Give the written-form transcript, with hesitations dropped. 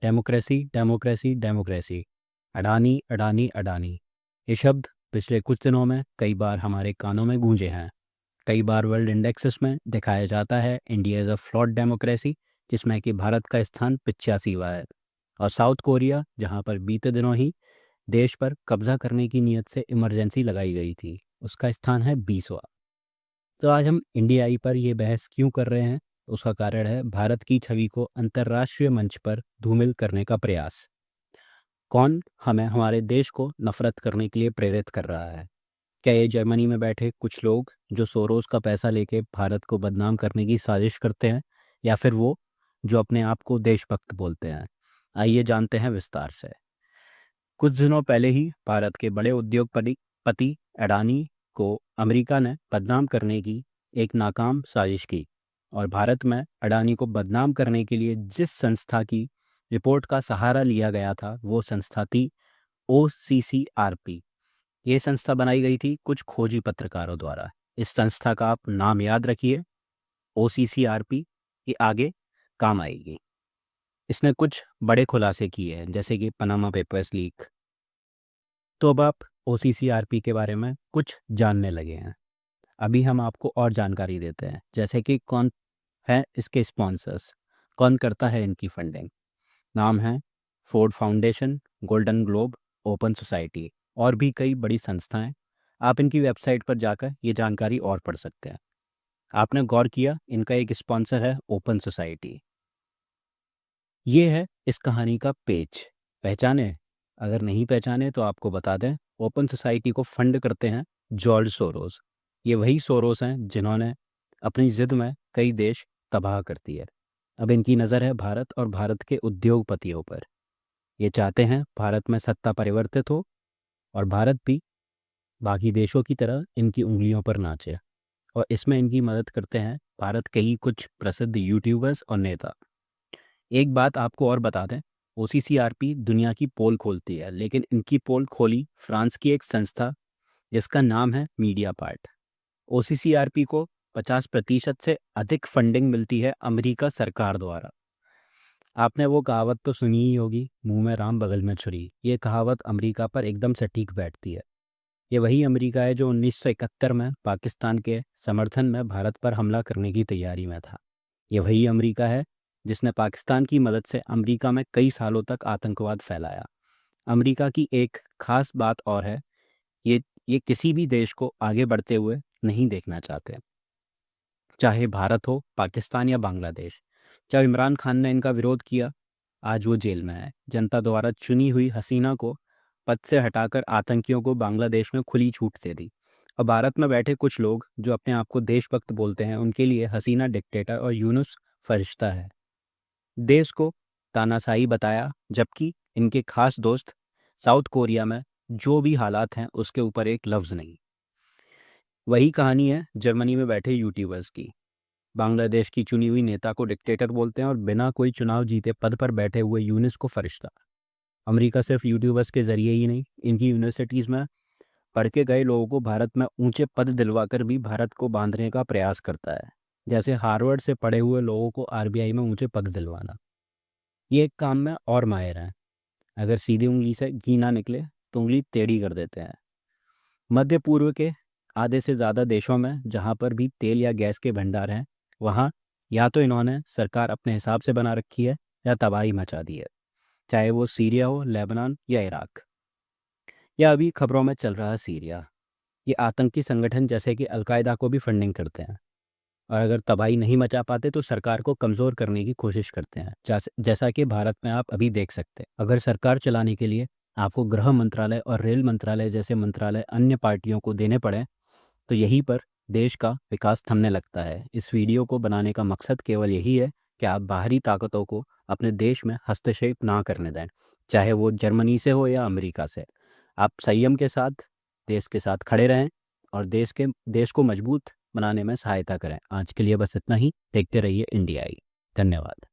Democracy democracy democracy, Adani Adani Adani, ये शब्द पिछले कुछ दिनों में कई बार हमारे कानों में गूंजे हैं। कई बार वर्ल्ड इंडेक्सेस में दिखाया जाता है India is a flawed democracy, जिसमें कि भारत का स्थान 85वां है। और साउथ कोरिया, जहां पर बीते दिनों ही देश पर कब्जा करने की नीयत से इमरजेंसी लगाई गई थी, उसका स्थान है 20वां। तो आज हम इंडियाई पर ये बहस क्यों कर रहे हैं? उसका कारण है भारत की छवि को अंतर्राष्ट्रीय मंच पर धूमिल करने का प्रयास। कौन हमें हमारे देश को नफरत करने के लिए प्रेरित कर रहा है? क्या ये जर्मनी में बैठे कुछ लोग जो सोरोस का पैसा लेके भारत को बदनाम करने की साजिश करते हैं, या फिर वो जो अपने आप को देशभक्त बोलते हैं? आइए जानते हैं विस्तार से। कुछ दिनों पहले ही भारत के बड़े उद्योगपति पति अडानी को अमेरिका ने बदनाम करने की एक नाकाम साजिश की। और भारत में अडानी को बदनाम करने के लिए जिस संस्था की रिपोर्ट का सहारा लिया गया था, वो संस्था थी OCCRP। ये संस्था बनाई गई थी कुछ खोजी पत्रकारों द्वारा। इस संस्था का आप नाम याद रखिए, OCCRP। ये आगे काम आएगी। इसने कुछ बड़े खुलासे किए हैं, जैसे कि पनामा पेपर्स लीक। तो अब आप OCCRP के बारे में कुछ जानने लगे हैं। अभी हम आपको और जानकारी देते हैं, जैसे कि कौन है इसके स्पॉन्सर्स, कौन करता है इनकी फंडिंग। नाम है Ford foundation, golden globe, open society और भी कई बड़ी संस्थाएं। आप इनकी वेबसाइट पर जाकर ये जानकारी और पढ़ सकते हैं। आपने गौर किया, इनका एक स्पॉन्सर है ओपन सोसाइटी। ये है इस कहानी का पेज। पहचाने? अगर नहीं पहचाने तो आपको बता दें, ओपन सोसाइटी को फंड करते हैं जॉर्ज सोरोस। ये वही सोरोस हैं जिन्होंने अपनी जिद में कई देश तबाह कर दिए। अब इनकी नज़र है भारत और भारत के उद्योगपतियों पर। ये चाहते हैं भारत में सत्ता परिवर्तित हो और भारत भी बाकी देशों की तरह इनकी उंगलियों पर नाचे। और इसमें इनकी मदद करते हैं भारत के ही कुछ प्रसिद्ध यूट्यूबर्स और नेता। एक बात आपको और बता दें, OCCRP दुनिया की पोल खोलती है, लेकिन इनकी पोल खोली फ्रांस की एक संस्था जिसका नाम है मीडिया पार्ट। OCCRP को 50% से अधिक फंडिंग मिलती है अमेरिका सरकार द्वारा। आपने वो कहावत तो सुनी ही होगी, मुंह में राम बगल में छुरी। ये कहावत अमेरिका पर एकदम सटीक बैठती है। ये वही अमेरिका है जो 1971 में पाकिस्तान के समर्थन में भारत पर हमला करने की तैयारी में था। ये वही अमेरिका है जिसने पाकिस्तान की मदद से अमेरिका में कई सालों तक आतंकवाद फैलाया। अमेरिका की एक खास बात और है, ये ये किसी भी देश को आगे बढ़ते हुए नहीं देखना चाहते, चाहे भारत हो, पाकिस्तान या बांग्लादेश। जब इमरान खान ने इनका विरोध किया, आज वो जेल में है। जनता द्वारा चुनी हुई हसीना को पद से हटाकर आतंकियों को बांग्लादेश में खुली छूट दे दी। और भारत में बैठे कुछ लोग जो अपने आप को देशभक्त बोलते हैं, उनके लिए हसीना डिक्टेटर और यूनुस फरिश्ता है। देश को तानाशाही बताया, जबकि इनके खास दोस्त साउथ कोरिया में जो भी हालात हैं उसके ऊपर एक लफ्ज़ नहीं। वही कहानी है जर्मनी में बैठे यूट्यूबर्स की। बांग्लादेश की चुनी हुई नेता को डिक्टेटर बोलते हैं और बिना कोई चुनाव जीते पद पर बैठे हुए यूनुस को फरिश्ता। अमेरिका सिर्फ यूट्यूबर्स के जरिए ही नहीं, इनकी यूनिवर्सिटीज़ में पढ़ के गए लोगों को भारत में ऊंचे पद दिलवाकर भी भारत को बांधने का प्रयास करता है। जैसे हार्वर्ड से पढ़े हुए लोगों को RBI में ऊंचे पद दिलवाना। ये एक काम में और माहिर हैं। अगर सीधी उंगली से घी ना निकले तो उंगली टेढ़ी कर देते हैं। मध्य पूर्व के आधे से ज़्यादा देशों में जहाँ पर भी तेल या गैस के भंडार हैं, वहाँ या तो इन्होंने सरकार अपने हिसाब से बना रखी है या तबाही मचा दी है। चाहे वो सीरिया हो, लेबनान या इराक, या अभी खबरों में चल रहा है सीरिया। ये आतंकी संगठन जैसे कि अलकायदा को भी फंडिंग करते हैं। और अगर तबाही नहीं मचा पाते तो सरकार को कमज़ोर करने की कोशिश करते हैं, जैसा कि भारत में आप अभी देख सकते हैं। अगर सरकार चलाने के लिए आपको गृह मंत्रालय और रेल मंत्रालय जैसे मंत्रालय अन्य पार्टियों को देने पड़े, तो यहीं पर देश का विकास थमने लगता है। इस वीडियो को बनाने का मकसद केवल यही है कि आप बाहरी ताकतों को अपने देश में हस्तक्षेप ना करने दें, चाहे वो जर्मनी से हो या अमेरिका से। आप संयम के साथ देश के साथ खड़े रहें और देश को मजबूत बनाने में सहायता करें। आज के लिए बस इतना ही। देखते रहिए इंडियाई। धन्यवाद।